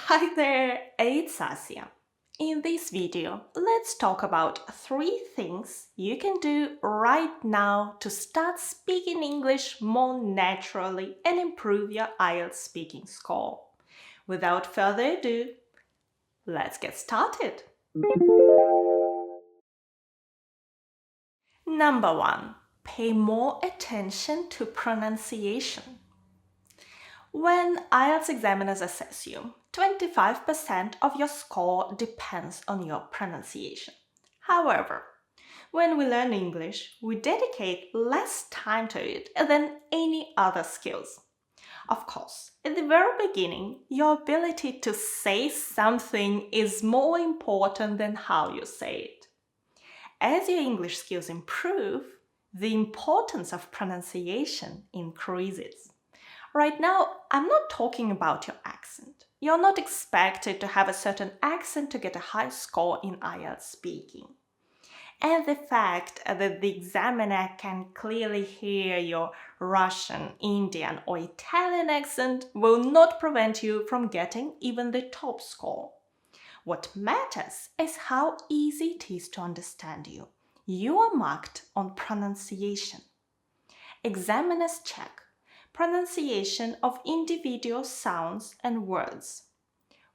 Hi there, it's Asia. In this video, let's talk about 3 things you can do right now to start speaking English more naturally and improve your IELTS speaking score. Without further ado, let's get started. Number 1. Pay more attention to pronunciation. When IELTS examiners assess you, 25% of your score depends on your pronunciation. However, when we learn English, we dedicate less time to it than any other skills. Of course, at the very beginning, your ability to say something is more important than how you say it. As your English skills improve, the importance of pronunciation increases. Right now, I'm not talking about your accent. You're not expected to have a certain accent to get a high score in IELTS speaking. And the fact that the examiner can clearly hear your Russian, Indian, or Italian accent will not prevent you from getting even the top score. What matters is how easy it is to understand you. You are marked on pronunciation. Examiners check pronunciation of individual sounds and words,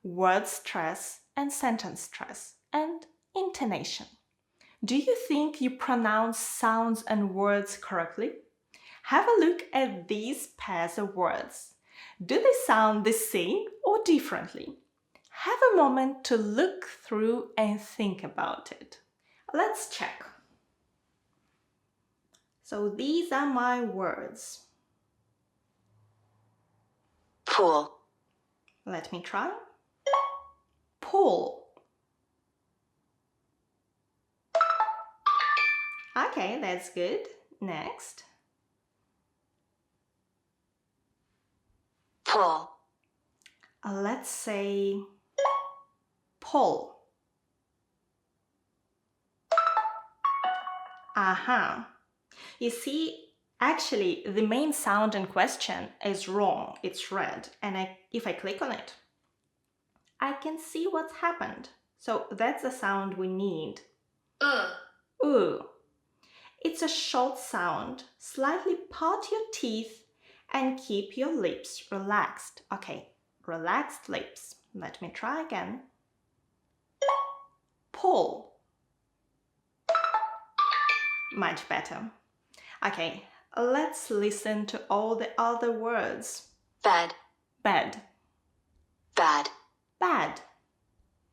word stress and sentence stress, and intonation. Do you think you pronounce sounds and words correctly? Have a look at these pairs of words. Do they sound the same or differently? Have a moment to look through and think about it. Let's check. So these are my words. Pool. Let me try. Pool. Okay, that's good. Next. Pull. Let's say pull. Aha. You see, actually, the main sound in question is wrong. It's red. And if I click on it, I can see what's happened. So that's the sound we need. Ooh. It's a short sound. Slightly part your teeth and keep your lips relaxed. Okay, relaxed lips. Let me try again. Pull. Much better. Okay, let's listen to all the other words. Bed. Bed. Bad. Bad.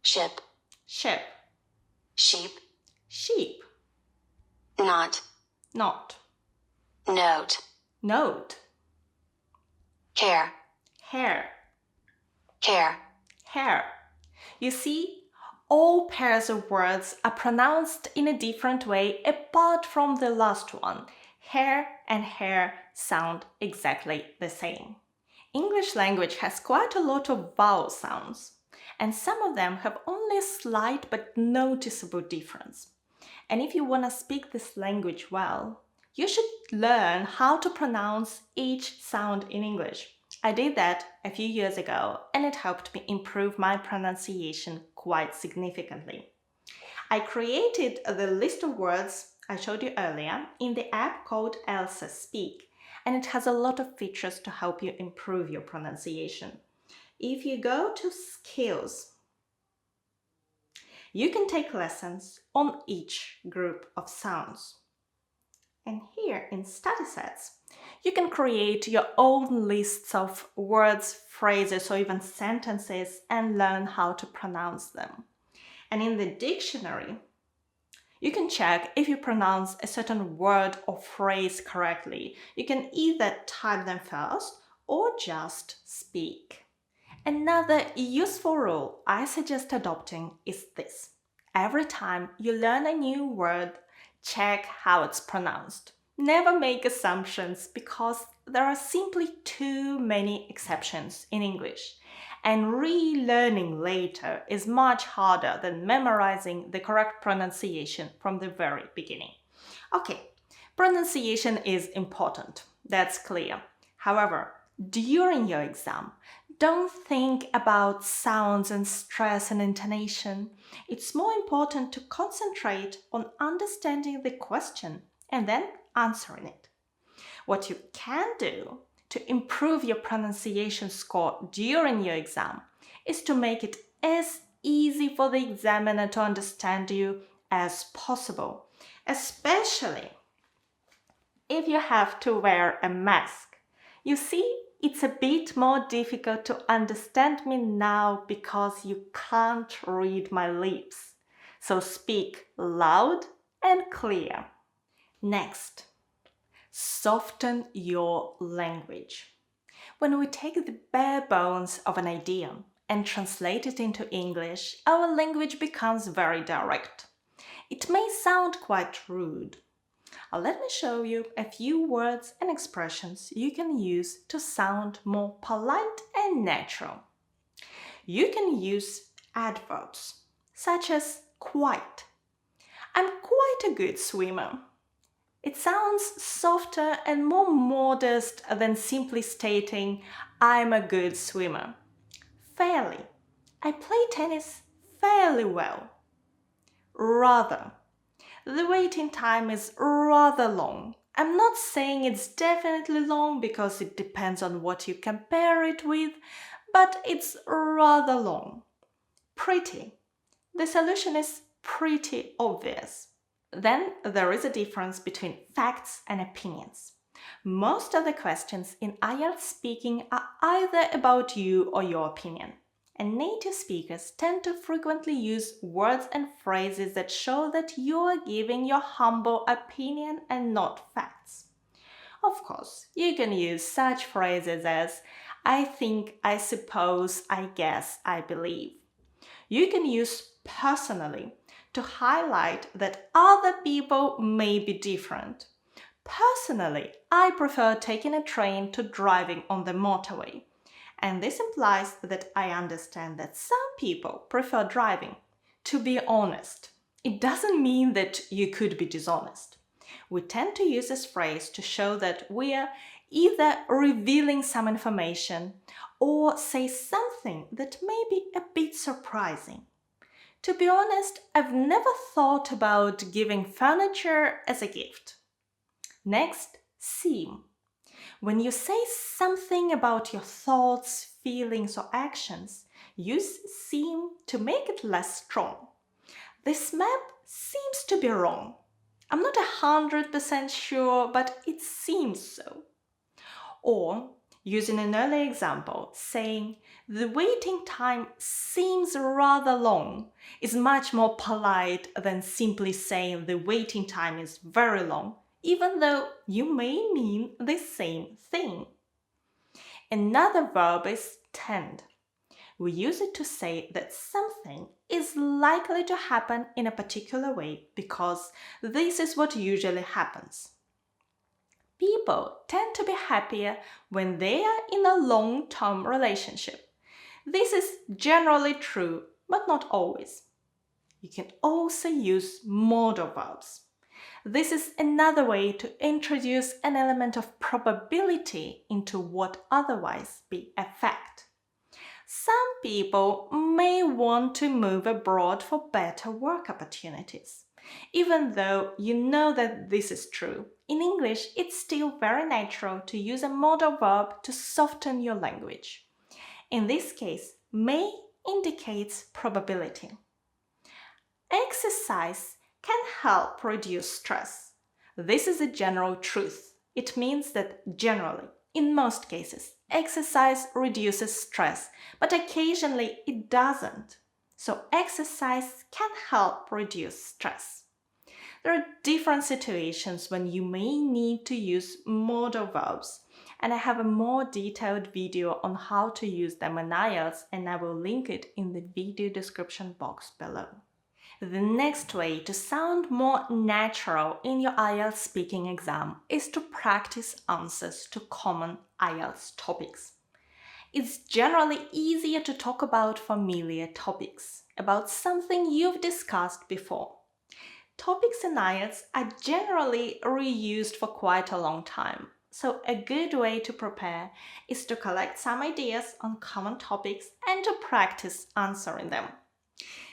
Ship. Ship. Sheep. Sheep. Not. Not. Note. Note. Care. Hair. Care. Hair. You see, all pairs of words are pronounced in a different way apart from the last one. Hair and hair sound exactly the same. English language has quite a lot of vowel sounds, and some of them have only a slight but noticeable difference. And if you want to speak this language well, you should learn how to pronounce each sound in English. I did that a few years ago, and it helped me improve my pronunciation quite significantly. I created the list of words I showed you earlier in the app called Elsa Speak, and it has a lot of features to help you improve your pronunciation. If you go to Skills, you can take lessons on each group of sounds. And here in Study Sets, you can create your own lists of words, phrases, or even sentences and learn how to pronounce them. And in the dictionary, you can check if you pronounce a certain word or phrase correctly. You can either type them first or just speak. Another useful rule I suggest adopting is this. Every time you learn a new word, check how it's pronounced. Never make assumptions because there are simply too many exceptions in English. And relearning later is much harder than memorizing the correct pronunciation from the very beginning. Okay, pronunciation is important. That's clear. However, during your exam, Don't think about sounds and stress and intonation. It's more important to concentrate on understanding the question and then answering it. What you can do to improve your pronunciation score during your exam is to make it as easy for the examiner to understand you as possible, especially if you have to wear a mask. You see, it's a bit more difficult to understand me now because you can't read my lips. So speak loud and clear. Next, soften your language. When we take the bare bones of an idiom and translate it into English, our language becomes very direct. It may sound quite rude. Let me show you a few words and expressions you can use to sound more polite and natural. You can use adverbs, such as quite. I'm quite a good swimmer. It sounds softer and more modest than simply stating, I'm a good swimmer. Fairly. I play tennis fairly well. Rather. The waiting time is rather long. I'm not saying it's definitely long because it depends on what you compare it with, but it's rather long. Pretty. The solution is pretty obvious. Then there is a difference between facts and opinions. Most of the questions in IELTS speaking are either about you or your opinion. And native speakers tend to frequently use words and phrases that show that you are giving your humble opinion and not facts. Of course, you can use such phrases as I think, I suppose, I guess, I believe. You can use personally to highlight that other people may be different. Personally, I prefer taking a train to driving on the motorway. And this implies that I understand that some people prefer driving. To be honest, it doesn't mean that you could be dishonest. We tend to use this phrase to show that we are either revealing some information or say something that may be a bit surprising. To be honest, I've never thought about giving furniture as a gift. Next, seem. When you say something about your thoughts, feelings, or actions, use seem to make it less strong. This map seems to be wrong. I'm not 100% sure, but it seems so. Or, using an earlier example, saying, the waiting time seems rather long is much more polite than simply saying the waiting time is very long, even though you may mean the same thing. Another verb is tend. We use it to say that something is likely to happen in a particular way because this is what usually happens. People tend to be happier when they are in a long-term relationship. This is generally true, but not always. You can also use modal verbs. This is another way to introduce an element of probability into what otherwise be a fact. Some people may want to move abroad for better work opportunities. Even though you know that this is true, in English it's still very natural to use a modal verb to soften your language. In this case, may indicates probability. Exercise can help reduce stress. This is a general truth. It means that generally, in most cases, exercise reduces stress, but occasionally it doesn't. So exercise can help reduce stress. There are different situations when you may need to use modal verbs, and I have a more detailed video on how to use them in IELTS, and I will link it in the video description box below. The next way to sound more natural in your IELTS speaking exam is to practice answers to common IELTS topics. It's generally easier to talk about familiar topics, about something you've discussed before. Topics in IELTS are generally reused for quite a long time, So a good way to prepare is to collect some ideas on common topics and to practice answering them.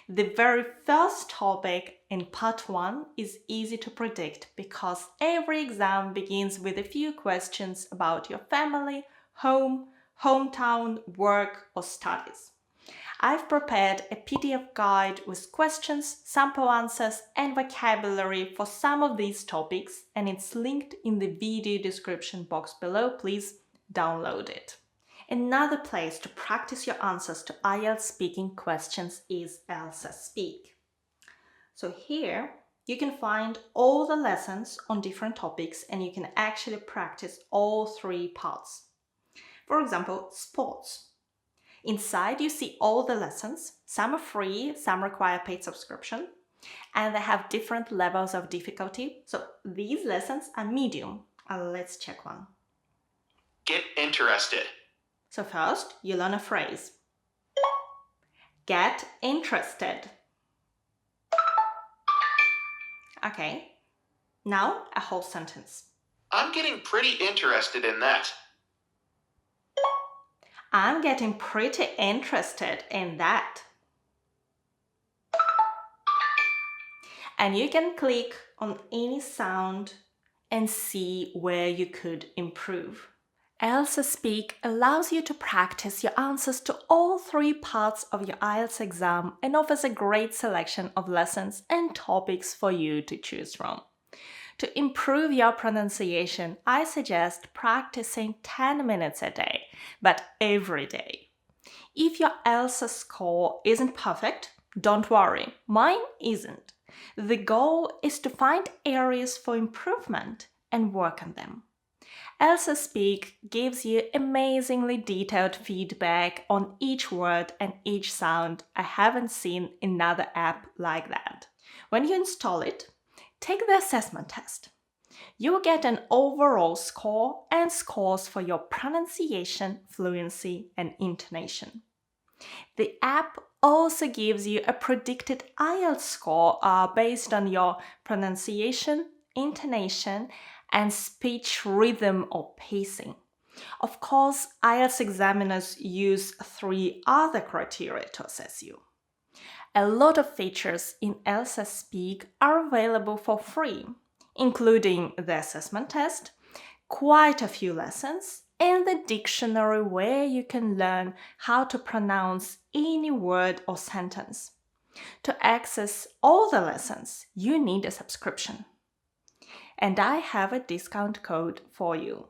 The very first topic in part 1 is easy to predict because every exam begins with a few questions about your family, home, hometown, work, or studies. I've prepared a PDF guide with questions, sample answers, and vocabulary for some of these topics, and it's linked in the video description box below. Please download it. Another place to practice your answers to IELTS speaking questions is ELSA Speak. So here you can find all the lessons on different topics and you can actually practice all 3 parts. For example, sports. Inside you see all the lessons. Some are free, some require paid subscription, and they have different levels of difficulty. So these lessons are medium. Let's check one. Get interested. So first, you learn a phrase. Get interested. Okay, now a whole sentence. I'm getting pretty interested in that. I'm getting pretty interested in that. And you can click on any sound and see where you could improve. ELSA Speak allows you to practice your answers to all 3 parts of your IELTS exam and offers a great selection of lessons and topics for you to choose from. To improve your pronunciation, I suggest practicing 10 minutes a day, but every day. If your ELSA score isn't perfect, don't worry, mine isn't. The goal is to find areas for improvement and work on them. ELSA Speak gives you amazingly detailed feedback on each word and each sound. I haven't seen another app like that. When you install it, take the assessment test. You will get an overall score and scores for your pronunciation, fluency, and intonation. The app also gives you a predicted IELTS score based on your pronunciation, intonation, and speech rhythm or pacing. Of course, IELTS examiners use 3 other criteria to assess you. A lot of features in ELSA Speak are available for free, including the assessment test, quite a few lessons, and the dictionary where you can learn how to pronounce any word or sentence. To access all the lessons, you need a subscription. And I have a discount code for you.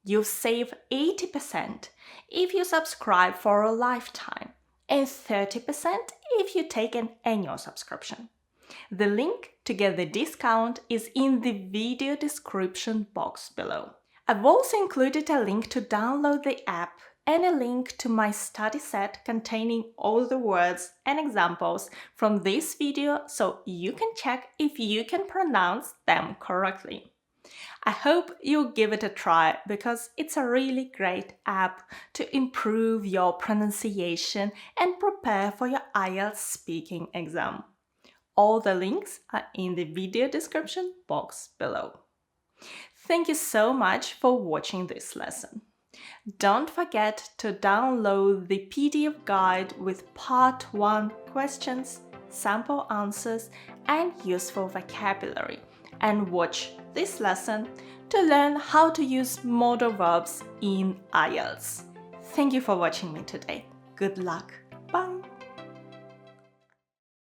You'll save 80% if you subscribe for a lifetime and 30% if you take an annual subscription. The link to get the discount is in the video description box below. I've also included a link to download the app and a link to my study set containing all the words and examples from this video so you can check if you can pronounce them correctly. I hope you'll give it a try because it's a really great app to improve your pronunciation and prepare for your IELTS speaking exam. All the links are in the video description box below. Thank you so much for watching this lesson. Don't forget to download the PDF guide with part 1 questions, sample answers, and useful vocabulary, and watch this lesson to learn how to use modal verbs in IELTS. Thank you for watching me today. Good luck. Bye.